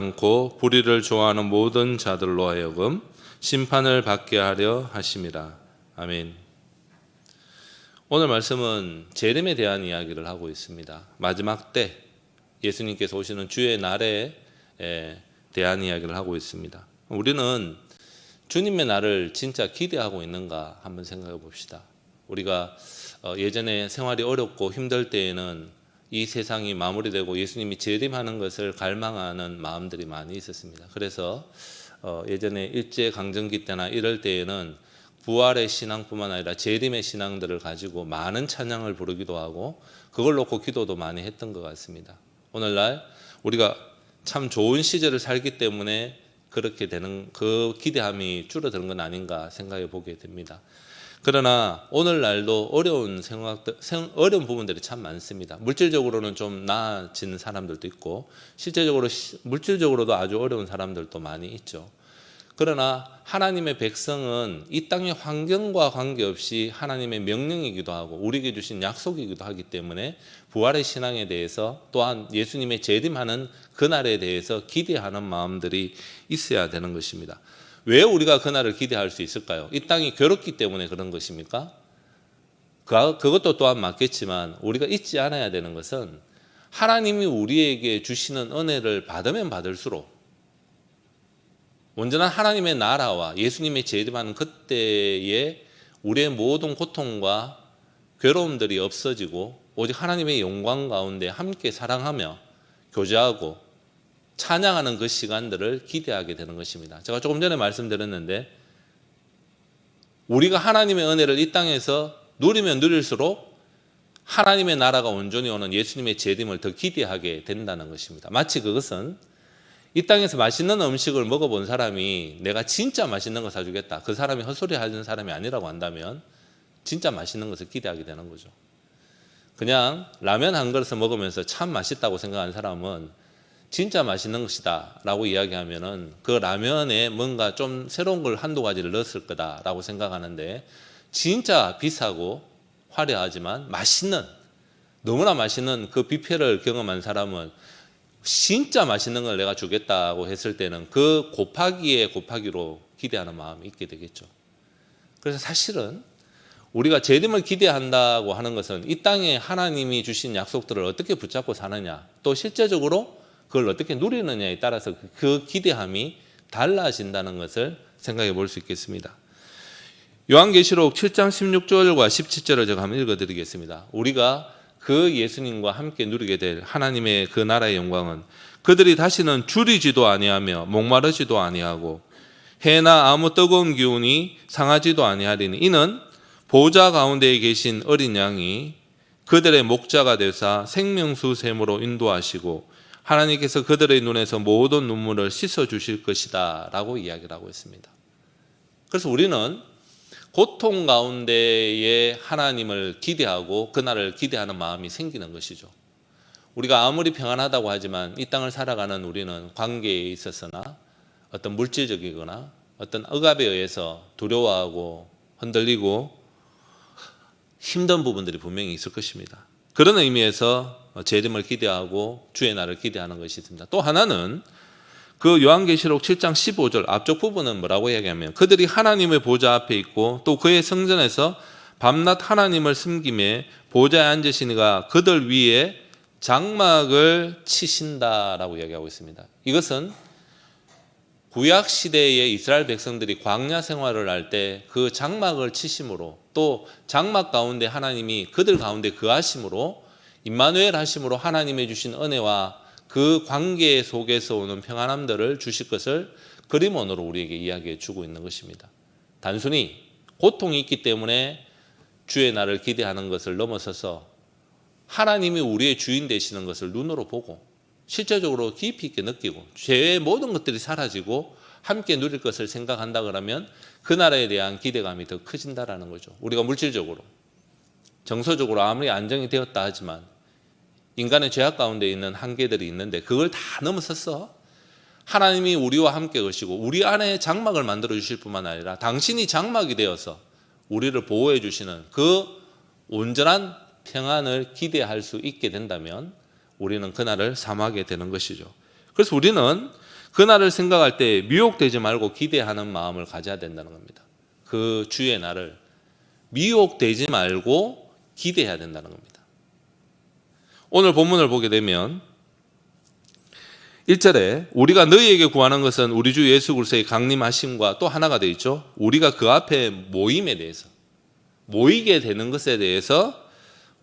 않고 불의를 좋아하는 모든 자들로 하여금 심판을 받게 하려 하심이라. 아멘. 오늘 말씀은 재림에 대한 이야기를 하고 있습니다. 마지막 때 예수님께서 오시는 주의 날에 대한 이야기를 하고 있습니다. 우리는 주님의 날을 진짜 기대하고 있는가 한번 생각해 봅시다. 우리가 예전에 생활이 어렵고 힘들 때에는 이 세상이 마무리되고 예수님이 재림하는 것을 갈망하는 마음들이 많이 있었습니다. 그래서 예전에 일제강점기 때나 이럴 때에는 부활의 신앙뿐만 아니라 재림의 신앙들을 가지고 많은 찬양을 부르기도 하고 그걸 놓고 기도도 많이 했던 것 같습니다. 오늘날 우리가 참 좋은 시절을 살기 때문에 그렇게 되는 그 기대함이 줄어드는 건 아닌가 생각해 보게 됩니다. 그러나 오늘날도 어려운 부분들이 참 많습니다. 물질적으로는 좀 나아진 사람들도 있고 실제적으로 물질적으로도 아주 어려운 사람들도 많이 있죠. 그러나 하나님의 백성은 이 땅의 환경과 관계없이 하나님의 명령이기도 하고 우리에게 주신 약속이기도 하기 때문에 부활의 신앙에 대해서 또한 예수님의 재림하는 그날에 대해서 기대하는 마음들이 있어야 되는 것입니다. 왜 우리가 그날을 기대할 수 있을까요? 이 땅이 괴롭기 때문에 그런 것입니까? 그것도 또한 맞겠지만 우리가 잊지 않아야 되는 것은 하나님이 우리에게 주시는 은혜를 받으면 받을수록 온전한 하나님의 나라와 예수님의 재림하는 그때에 우리의 모든 고통과 괴로움들이 없어지고 오직 하나님의 영광 가운데 함께 사랑하며 교제하고 찬양하는 그 시간들을 기대하게 되는 것입니다. 제가 조금 전에 말씀드렸는데 우리가 하나님의 은혜를 이 땅에서 누리면 누릴수록 하나님의 나라가 온전히 오는 예수님의 재림을 더 기대하게 된다는 것입니다. 마치 그것은 이 땅에서 맛있는 음식을 먹어본 사람이 내가 진짜 맛있는 거 사주겠다. 그 사람이 헛소리 하는 사람이 아니라고 한다면 진짜 맛있는 것을 기대하게 되는 거죠. 그냥 라면 한 그릇을 먹으면서 참 맛있다고 생각하는 사람은 진짜 맛있는 것이다 라고 이야기하면은 그 라면에 뭔가 좀 새로운 걸 한두 가지를 넣었을 거다라고 생각하는데 진짜 비싸고 화려하지만 맛있는 너무나 맛있는 그 뷔페를 경험한 사람은 진짜 맛있는 걸 내가 주겠다고 했을 때는 그 곱하기에 곱하기로 기대하는 마음이 있게 되겠죠. 그래서 사실은 우리가 재림을 기대한다고 하는 것은 이 땅에 하나님이 주신 약속들을 어떻게 붙잡고 사느냐 또 실제적으로 그걸 어떻게 누리느냐에 따라서 그 기대함이 달라진다는 것을 생각해 볼 수 있겠습니다. 요한계시록 7장 16절과 17절을 제가 한번 읽어드리겠습니다. 우리가 그 예수님과 함께 누리게 될 하나님의 그 나라의 영광은 그들이 다시는 줄이지도 아니하며 목마르지도 아니하고 해나 아무 뜨거운 기운이 상하지도 아니하리니 이는 보좌 가운데에 계신 어린 양이 그들의 목자가 되사 생명수 샘으로 인도하시고 하나님께서 그들의 눈에서 모든 눈물을 씻어 주실 것이다 라고 이야기를 하고 있습니다. 그래서 우리는 고통 가운데에 하나님을 기대하고 그날을 기대하는 마음이 생기는 것이죠. 우리가 아무리 평안하다고 하지만 이 땅을 살아가는 우리는 관계에 있어서나 어떤 물질적이거나 어떤 억압에 의해서 두려워하고 흔들리고 힘든 부분들이 분명히 있을 것입니다. 그런 의미에서 재림을 기대하고 주의 날을 기대하는 것이 있습니다. 또 하나는 그 요한계시록 7장 15절 앞쪽 부분은 뭐라고 이야기하면 그들이 하나님의 보좌 앞에 있고 또 그의 성전에서 밤낮 하나님을 섬김에 보좌에 앉으시니가 그들 위에 장막을 치신다라고 이야기하고 있습니다. 이것은 구약시대의 이스라엘 백성들이 광야 생활을 할 때 그 장막을 치심으로 또 장막 가운데 하나님이 그들 가운데 거하심으로 임마누엘 하심으로 하나님의 주신 은혜와 그 관계 속에서 오는 평안함들을 주실 것을 그림원으로 우리에게 이야기해 주고 있는 것입니다. 단순히 고통이 있기 때문에 주의 날을 기대하는 것을 넘어서서 하나님이 우리의 주인 되시는 것을 눈으로 보고 실제적으로 깊이 있게 느끼고 죄의 모든 것들이 사라지고 함께 누릴 것을 생각한다 그러면 그 나라에 대한 기대감이 더 커진다라는 거죠. 우리가 물질적으로 정서적으로 아무리 안정이 되었다 하지만 인간의 죄악 가운데 있는 한계들이 있는데 그걸 다 넘어서서 하나님이 우리와 함께 계시고 우리 안에 장막을 만들어 주실 뿐만 아니라 당신이 장막이 되어서 우리를 보호해 주시는 그 온전한 평안을 기대할 수 있게 된다면 우리는 그날을 삼하게 되는 것이죠. 그래서 우리는 그날을 생각할 때 미혹되지 말고 기대하는 마음을 가져야 된다는 겁니다. 그 주의 날을 미혹되지 말고 기대해야 된다는 겁니다. 오늘 본문을 보게 되면 1절에 우리가 너희에게 구하는 것은 우리 주 예수 그리스도의 강림하심과 또 하나가 되어 있죠. 우리가 그 앞에 모임에 대해서, 모이게 되는 것에 대해서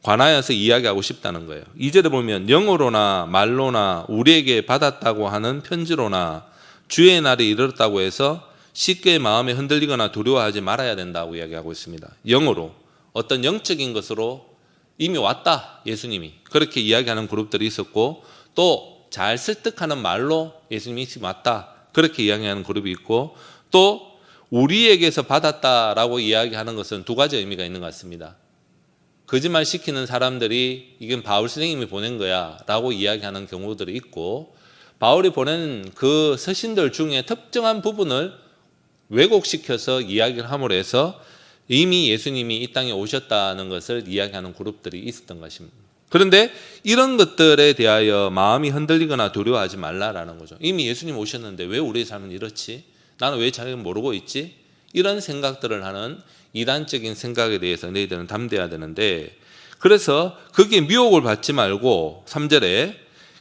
관하여서 이야기하고 싶다는 거예요. 2절에 보면 영어로나 말로나 우리에게 받았다고 하는 편지로나 주의 날이 이르렀다고 해서 쉽게 마음에 흔들리거나 두려워하지 말아야 된다고 이야기하고 있습니다. 영어로, 어떤 영적인 것으로 이미 왔다, 예수님이. 그렇게 이야기하는 그룹들이 있었고, 또 잘 설득하는 말로 예수님이 왔다, 그렇게 이야기하는 그룹이 있고, 또 우리에게서 받았다라고 이야기하는 것은 두 가지 의미가 있는 것 같습니다. 거짓말 시키는 사람들이 이건 바울 선생님이 보낸 거야 라고 이야기하는 경우들이 있고, 바울이 보낸 그 서신들 중에 특정한 부분을 왜곡시켜서 이야기를 함으로 해서 이미 예수님이 이 땅에 오셨다는 것을 이야기하는 그룹들이 있었던 것입니다. 그런데 이런 것들에 대하여 마음이 흔들리거나 두려워하지 말라라는 거죠. 이미 예수님 오셨는데 왜 우리의 삶은 이렇지? 나는 왜 잘 모르고 있지? 이런 생각들을 하는 이단적인 생각에 대해서 너희들은 담대해야 되는데, 그래서 거기에 미혹을 받지 말고 3절에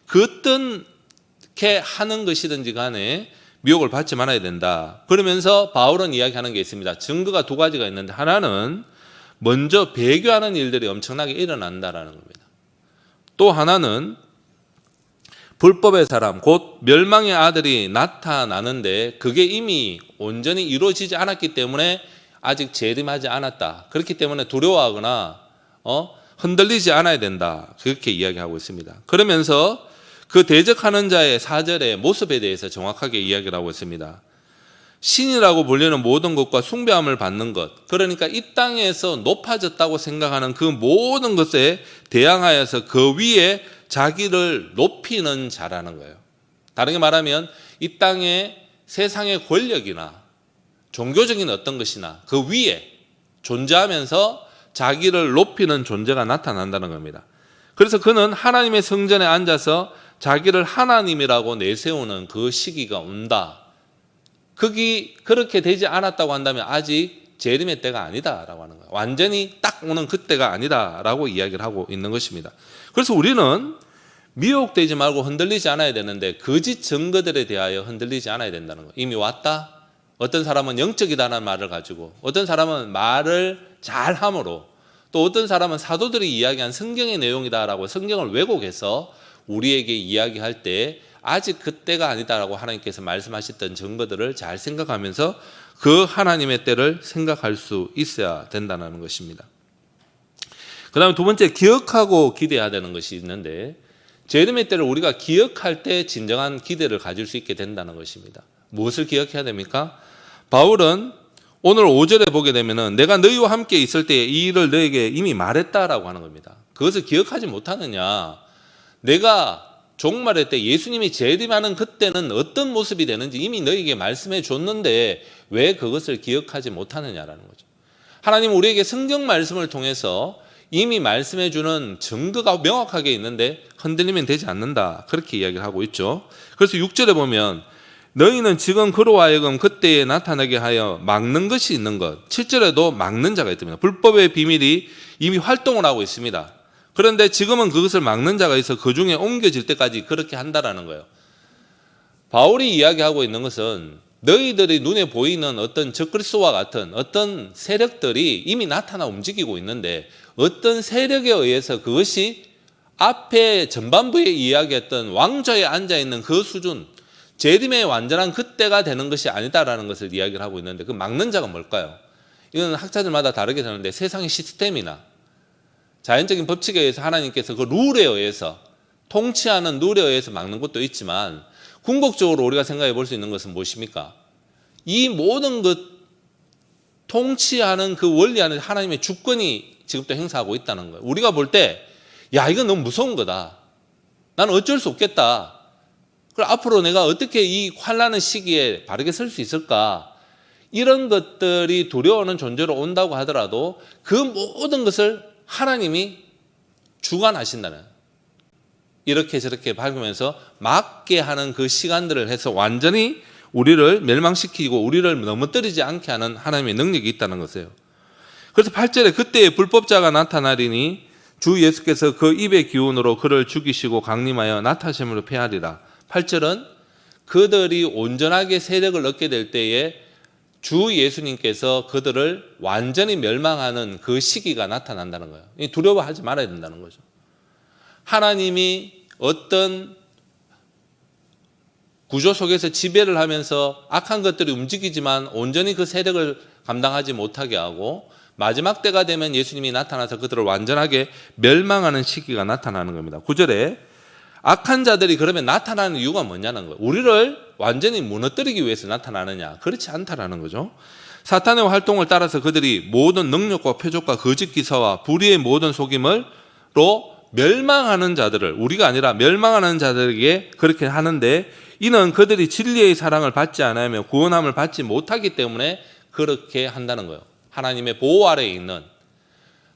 그 어떻게 하는 것이든지 간에 미혹을 받지 말아야 된다. 그러면서 바울은 이야기하는 게 있습니다. 증거가 두 가지가 있는데, 하나는 먼저 배교하는 일들이 엄청나게 일어난다라는 겁니다. 또 하나는 불법의 사람, 곧 멸망의 아들이 나타나는데 그게 이미 온전히 이루어지지 않았기 때문에 아직 재림하지 않았다. 그렇기 때문에 두려워하거나 흔들리지 않아야 된다. 그렇게 이야기하고 있습니다. 그러면서 그 대적하는 자의 4절의 모습에 대해서 정확하게 이야기를 하고 있습니다. 신이라고 불리는 모든 것과 숭배함을 받는 것, 그러니까 이 땅에서 높아졌다고 생각하는 그 모든 것에 대항하여서 그 위에 자기를 높이는 자라는 거예요. 다르게 말하면 이 땅에 세상의 권력이나 종교적인 어떤 것이나 그 위에 존재하면서 자기를 높이는 존재가 나타난다는 겁니다. 그래서 그는 하나님의 성전에 앉아서 자기를 하나님이라고 내세우는 그 시기가 온다. 그렇게 되지 않았다고 한다면 아직 재림의 때가 아니다라고 하는 거예요. 완전히 딱 오는 그때가 아니다라고 이야기를 하고 있는 것입니다. 그래서 우리는 미혹되지 말고 흔들리지 않아야 되는데 거짓 증거들에 대하여 흔들리지 않아야 된다는 거예요. 이미 왔다. 어떤 사람은 영적이다라는 말을 가지고, 어떤 사람은 말을 잘함으로, 또 어떤 사람은 사도들이 이야기한 성경의 내용이다라고 성경을 왜곡해서 우리에게 이야기할 때 아직 그때가 아니다라고 하나님께서 말씀하셨던 증거들을 잘 생각하면서 그 하나님의 때를 생각할 수 있어야 된다는 것입니다. 그 다음에 두 번째, 기억하고 기대해야 되는 것이 있는데, 재림의 때를 우리가 기억할 때 진정한 기대를 가질 수 있게 된다는 것입니다. 무엇을 기억해야 됩니까? 바울은 오늘 5절에 보게 되면은 내가 너희와 함께 있을 때 이 일을 너에게 이미 말했다라고 하는 겁니다. 그것을 기억하지 못하느냐? 내가 종말의 때 예수님이 재림하는 그때는 어떤 모습이 되는지 이미 너희에게 말씀해 줬는데 왜 그것을 기억하지 못하느냐라는 거죠. 하나님 우리에게 성경 말씀을 통해서 이미 말씀해 주는 증거가 명확하게 있는데 흔들리면 되지 않는다. 그렇게 이야기를 하고 있죠. 그래서 6절에 보면 너희는 지금 그로 하여금 그때에 나타나게 하여 막는 것이 있는 것. 7절에도 막는 자가 있답니다. 불법의 비밀이 이미 활동을 하고 있습니다. 그런데 지금은 그것을 막는 자가 있어 그 중에 옮겨질 때까지 그렇게 한다라는 거예요. 바울이 이야기하고 있는 것은 너희들이 눈에 보이는 어떤 적그리스도와 같은 어떤 세력들이 이미 나타나 움직이고 있는데 어떤 세력에 의해서 그것이 앞에 전반부에 이야기했던 왕좌에 앉아있는 그 수준, 재림의 완전한 그때가 되는 것이 아니다라는 것을 이야기를 하고 있는데 그 막는 자가 뭘까요? 이건 학자들마다 다르게 되는데 세상의 시스템이나 자연적인 법칙에 의해서 하나님께서 그 룰에 의해서 통치하는 룰에 의해서 막는 것도 있지만 궁극적으로 우리가 생각해 볼 수 있는 것은 무엇입니까? 이 모든 것 통치하는 그 원리 안에 하나님의 주권이 지금도 행사하고 있다는 거예요. 우리가 볼 때 야 이건 너무 무서운 거다. 나는 어쩔 수 없겠다. 그럼 앞으로 내가 어떻게 이 환난의 시기에 바르게 설 수 있을까? 이런 것들이 두려워하는 존재로 온다고 하더라도 그 모든 것을 하나님이 주관하신다는, 이렇게 저렇게 밟으면서 막게 하는 그 시간들을 해서 완전히 우리를 멸망시키고 우리를 넘어뜨리지 않게 하는 하나님의 능력이 있다는 것이에요. 그래서 8절에 그때의 불법자가 나타나리니 주 예수께서 그 입의 기운으로 그를 죽이시고 강림하여 나타샘으로 패하리라. 8절은 그들이 온전하게 세력을 얻게 될 때에 주 예수님께서 그들을 완전히 멸망하는 그 시기가 나타난다는 거예요. 두려워하지 말아야 된다는 거죠. 하나님이 어떤 구조 속에서 지배를 하면서 악한 것들이 움직이지만 온전히 그 세력을 감당하지 못하게 하고 마지막 때가 되면 예수님이 나타나서 그들을 완전하게 멸망하는 시기가 나타나는 겁니다. 9절에 악한 자들이 그러면 나타나는 이유가 뭐냐는 거예요. 우리를 완전히 무너뜨리기 위해서 나타나느냐? 그렇지 않다라는 거죠. 사탄의 활동을 따라서 그들이 모든 능력과 표적과 거짓 기사와 불의의 모든 속임으로 멸망하는 자들을, 우리가 아니라 멸망하는 자들에게 그렇게 하는데, 이는 그들이 진리의 사랑을 받지 않으며 구원함을 받지 못하기 때문에 그렇게 한다는 거예요. 하나님의 보호 아래에 있는,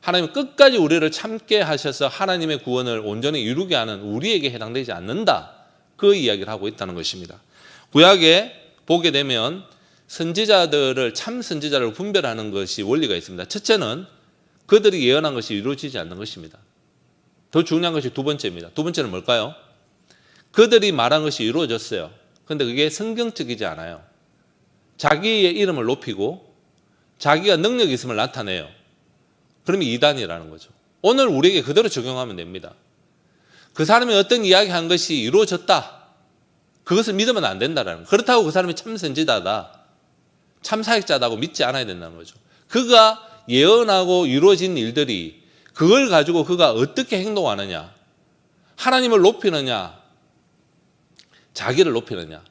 하나님 끝까지 우리를 참게 하셔서 하나님의 구원을 온전히 이루게 하는 우리에게 해당되지 않는다, 그 이야기를 하고 있다는 것입니다. 구약에 보게 되면 선지자들을, 참 선지자를 분별하는 것이 원리가 있습니다. 첫째는 그들이 예언한 것이 이루어지지 않는 것입니다. 더 중요한 것이 두 번째입니다. 두 번째는 뭘까요? 그들이 말한 것이 이루어졌어요. 그런데 그게 성경적이지 않아요. 자기의 이름을 높이고 자기가 능력이 있음을 나타내요. 그러면 이단이라는 거죠. 오늘 우리에게 그대로 적용하면 됩니다. 그 사람이 어떤 이야기한 것이 이루어졌다, 그것을 믿으면 안 된다라는 거예요. 그렇다고 그 사람이 참 선지자다, 참 사역자다고 믿지 않아야 된다는 거죠. 그가 예언하고 이루어진 일들이, 그걸 가지고 그가 어떻게 행동하느냐, 하나님을 높이느냐, 자기를 높이느냐,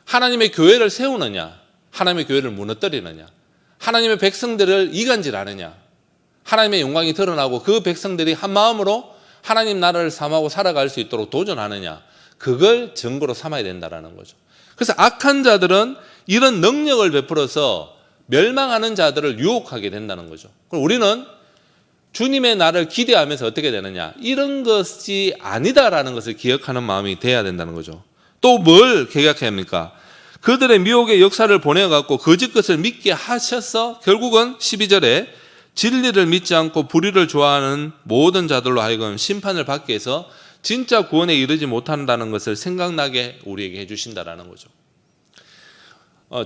하나님의 교회를 세우느냐, 하나님의 교회를 무너뜨리느냐, 하나님의 백성들을 이간질하느냐, 하나님의 영광이 드러나고 그 백성들이 한 마음으로 하나님 나라를 삼하고 살아갈 수 있도록 도전하느냐, 그걸 증거로 삼아야 된다는 거죠. 그래서 악한 자들은 이런 능력을 베풀어서 멸망하는 자들을 유혹하게 된다는 거죠. 그럼 우리는 주님의 나를 기대하면서 어떻게 되느냐, 이런 것이 아니다라는 것을 기억하는 마음이 돼야 된다는 거죠. 또 뭘 기억해야 합니까? 그들의 미혹의 역사를 보내갖고 거짓 것을 믿게 하셔서 결국은 12절에 진리를 믿지 않고 불의를 좋아하는 모든 자들로 하여금 심판을 받게 해서 진짜 구원에 이르지 못한다는 것을 생각나게 우리에게 해주신다라는 거죠.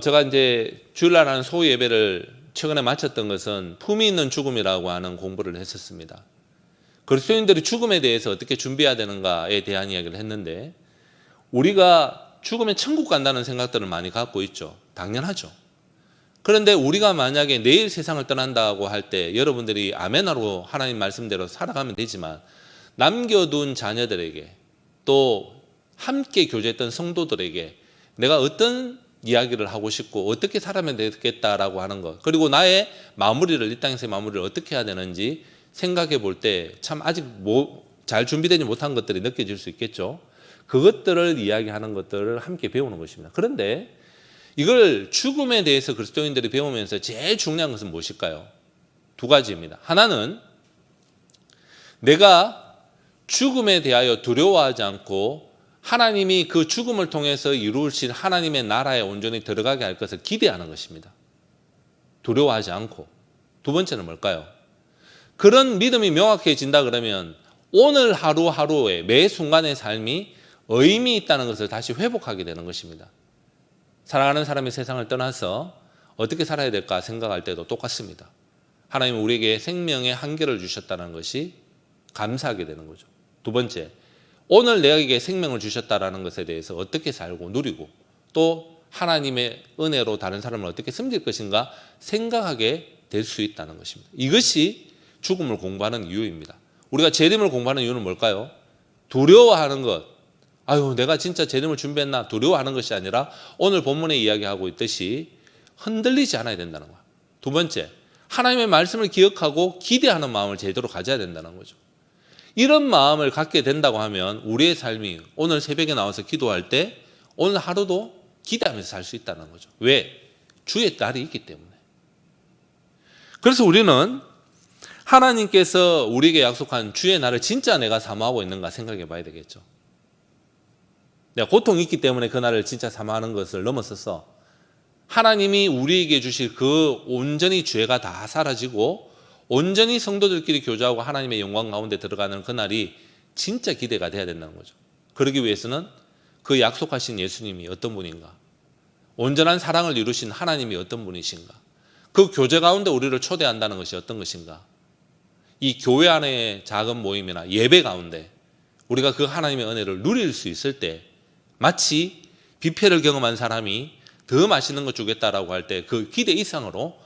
제가 이제 주일날 하는 소위 예배를 최근에 마쳤던 것은 품위 있는 죽음이라고 하는 공부를 했었습니다. 그리스도인들이 죽음에 대해서 어떻게 준비해야 되는가에 대한 이야기를 했는데, 우리가 죽으면 천국 간다는 생각들을 많이 갖고 있죠. 당연하죠. 그런데 우리가 만약에 내일 세상을 떠난다고 할 때 여러분들이 아멘하로 하나님 말씀대로 살아가면 되지만, 남겨둔 자녀들에게 또 함께 교제했던 성도들에게 내가 어떤 이야기를 하고 싶고 어떻게 살아면 되겠다라고 하는 것, 그리고 나의 마무리를, 이 땅에서의 마무리를 어떻게 해야 되는지 생각해 볼 때 참 아직 잘 준비되지 못한 것들이 느껴질 수 있겠죠. 그것들을 이야기하는 것들을 함께 배우는 것입니다. 그런데 이걸 죽음에 대해서 그리스도인들이 배우면서 제일 중요한 것은 무엇일까요? 두 가지입니다. 하나는 내가 죽음에 대하여 두려워하지 않고 하나님이 그 죽음을 통해서 이루실 하나님의 나라에 온전히 들어가게 할 것을 기대하는 것입니다. 두려워하지 않고. 두 번째는 뭘까요? 그런 믿음이 명확해진다 그러면 오늘 하루하루의 매 순간의 삶이 의미 있다는 것을 다시 회복하게 되는 것입니다. 사랑하는 사람이 세상을 떠나서 어떻게 살아야 될까 생각할 때도 똑같습니다. 하나님은 우리에게 생명의 한계를 주셨다는 것이 감사하게 되는 거죠. 두 번째, 오늘 내게 생명을 주셨다는 것에 대해서 어떻게 살고 누리고 또 하나님의 은혜로 다른 사람을 어떻게 섬길 것인가 생각하게 될 수 있다는 것입니다. 이것이 죽음을 공부하는 이유입니다. 우리가 재림을 공부하는 이유는 뭘까요? 두려워하는 것, 아유 내가 진짜 재림을 준비했나 두려워하는 것이 아니라 오늘 본문에 이야기하고 있듯이 흔들리지 않아야 된다는 거예요. 두 번째, 하나님의 말씀을 기억하고 기대하는 마음을 제대로 가져야 된다는 거죠. 이런 마음을 갖게 된다고 하면 우리의 삶이 오늘 새벽에 나와서 기도할 때 오늘 하루도 기대하면서 살 수 있다는 거죠. 왜? 주의 날이 있기 때문에. 그래서 우리는 하나님께서 우리에게 약속한 주의 날을 진짜 내가 사모하고 있는가 생각해 봐야 되겠죠. 내가 고통이 있기 때문에 그 날을 진짜 사모하는 것을 넘어서서 하나님이 우리에게 주실 그 온전히 죄가 다 사라지고 온전히 성도들끼리 교제하고 하나님의 영광 가운데 들어가는 그 날이 진짜 기대가 돼야 된다는 거죠. 그러기 위해서는 그 약속하신 예수님이 어떤 분인가, 온전한 사랑을 이루신 하나님이 어떤 분이신가, 그 교제 가운데 우리를 초대한다는 것이 어떤 것인가, 이 교회 안의 작은 모임이나 예배 가운데 우리가 그 하나님의 은혜를 누릴 수 있을 때 마치 뷔페를 경험한 사람이 더 맛있는 거 주겠다라고 할 때 그 기대 이상으로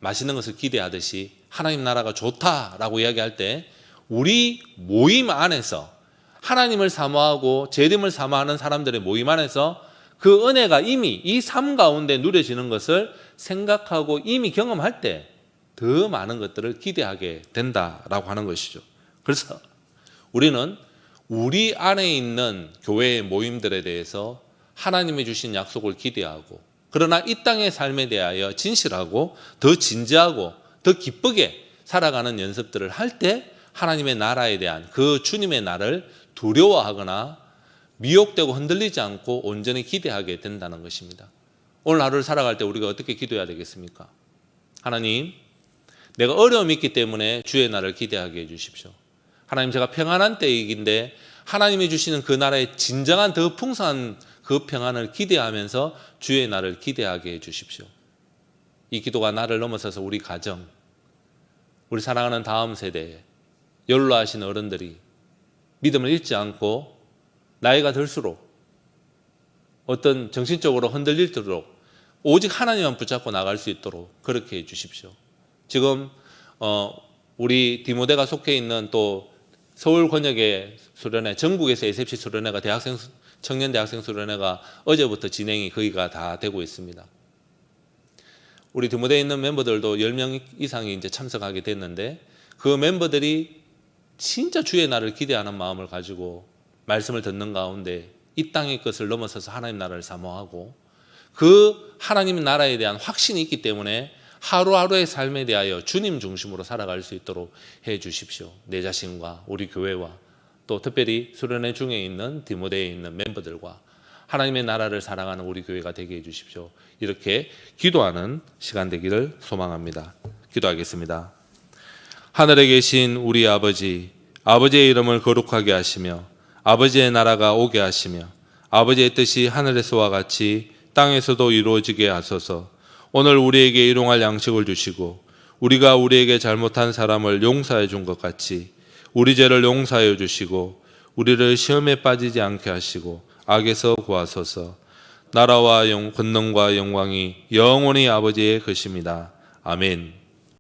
맛있는 것을 기대하듯이 하나님 나라가 좋다라고 이야기할 때 우리 모임 안에서 하나님을 사모하고 재림을 사모하는 사람들의 모임 안에서 그 은혜가 이미 이 삶 가운데 누려지는 것을 생각하고 이미 경험할 때 더 많은 것들을 기대하게 된다라고 하는 것이죠. 그래서 우리는 우리 안에 있는 교회의 모임들에 대해서 하나님이 주신 약속을 기대하고, 그러나 이 땅의 삶에 대하여 진실하고 더 진지하고 더 기쁘게 살아가는 연습들을 할 때 하나님의 나라에 대한 그 주님의 날을 두려워하거나 미혹되고 흔들리지 않고 온전히 기대하게 된다는 것입니다. 오늘 하루를 살아갈 때 우리가 어떻게 기도해야 되겠습니까? 하나님, 내가 어려움이 있기 때문에 주의 날을 기대하게 해주십시오. 하나님, 제가 평안한 때이긴데 하나님이 주시는 그 나라의 진정한 더 풍성한 그 평안을 기대하면서 주의 날을 기대하게 해주십시오. 이 기도가 나를 넘어서서 우리 가정, 우리 사랑하는 다음 세대에 연로하신 어른들이 믿음을 잃지 않고 나이가 들수록 어떤 정신적으로 흔들릴도록 오직 하나님만 붙잡고 나갈 수 있도록 그렇게 해주십시오. 지금 우리 디모데가 속해 있는 또 서울 권역의 수련회, 전국에서 SFC 수련회가 청년 대학생 수련회가 어제부터 진행이 거의가 다 되고 있습니다. 우리 디모데에 있는 멤버들도 10명 이상이 이제 참석하게 됐는데 그 멤버들이 진짜 주의 날을 기대하는 마음을 가지고 말씀을 듣는 가운데 이 땅의 것을 넘어서서 하나님 나라를 사모하고 그 하나님 나라에 대한 확신이 있기 때문에 하루하루의 삶에 대하여 주님 중심으로 살아갈 수 있도록 해 주십시오. 내 자신과 우리 교회와 또 특별히 수련회 중에 있는 디모데에 있는 멤버들과 하나님의 나라를 사랑하는 우리 교회가 되게 해 주십시오. 이렇게 기도하는 시간 되기를 소망합니다. 기도하겠습니다. 하늘에 계신 우리 아버지, 아버지의 이름을 거룩하게 하시며 아버지의 나라가 오게 하시며 아버지의 뜻이 하늘에서와 같이 땅에서도 이루어지게 하소서. 오늘 우리에게 일용할 양식을 주시고 우리가 우리에게 잘못한 사람을 용서해 준 것 같이 우리 죄를 용서하여 주시고 우리를 시험에 빠지지 않게 하시고 악에서 구하소서. 나라와 권능과 영광이 영원히 아버지의 것입니다. 아멘.